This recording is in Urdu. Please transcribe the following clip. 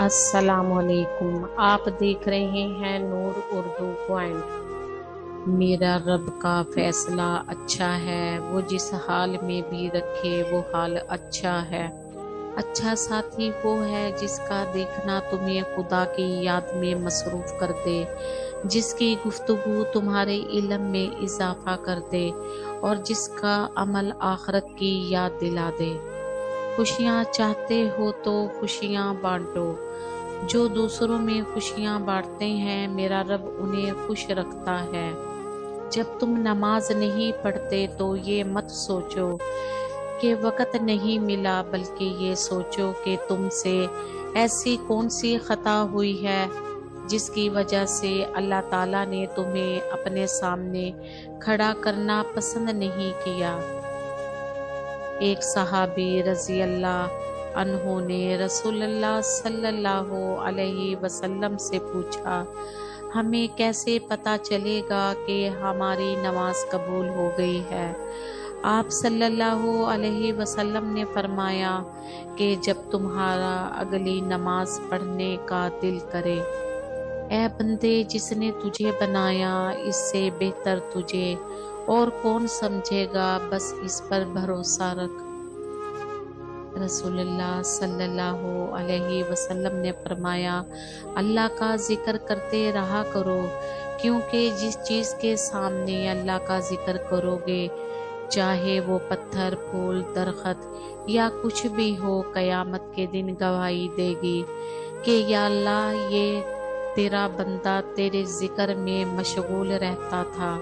السلام علیکم، آپ دیکھ رہے ہیں نور اردو پوائنٹ۔ میرا رب کا فیصلہ اچھا ہے، وہ جس حال میں بھی رکھے وہ حال اچھا ہے۔ اچھا ساتھی وہ ہے جس کا دیکھنا تمہیں خدا کی یاد میں مصروف کر دے، جس کی گفتگو تمہارے علم میں اضافہ کر دے اور جس کا عمل آخرت کی یاد دلا دے۔ خوشیاں چاہتے ہو تو خوشیاں بانٹو، جو دوسروں میں خوشیاں بانٹتے ہیں میرا رب انہیں خوش رکھتا ہے۔ جب تم نماز نہیں پڑھتے تو یہ مت سوچو کہ وقت نہیں ملا، بلکہ یہ سوچو کہ تم سے ایسی کون سی خطا ہوئی ہے جس کی وجہ سے اللہ تعالیٰ نے تمہیں اپنے سامنے کھڑا کرنا پسند نہیں کیا۔ ایک صحابی رضی اللہ عنہ نے رسول اللہ صلی اللہ علیہ وسلم سے پوچھا، ہمیں کیسے پتہ چلے گا کہ ہماری نماز قبول ہو گئی ہے؟ آپ صلی اللہ علیہ وسلم نے فرمایا کہ جب تمہارا اگلی نماز پڑھنے کا دل کرے۔ اے بندے، جس نے تجھے بنایا اس سے بہتر تجھے اور کون سمجھے گا، بس اس پر بھروسہ رکھ۔ رسول اللہ صلی اللہ علیہ وسلم نے فرمایا، اللہ کا ذکر کرتے رہا کرو، کیونکہ جس چیز کے سامنے اللہ کا ذکر کرو گے، چاہے وہ پتھر، پھول، درخت یا کچھ بھی ہو، قیامت کے دن گواہی دے گی کہ یا اللہ، یہ تیرا بندہ تیرے ذکر میں مشغول رہتا تھا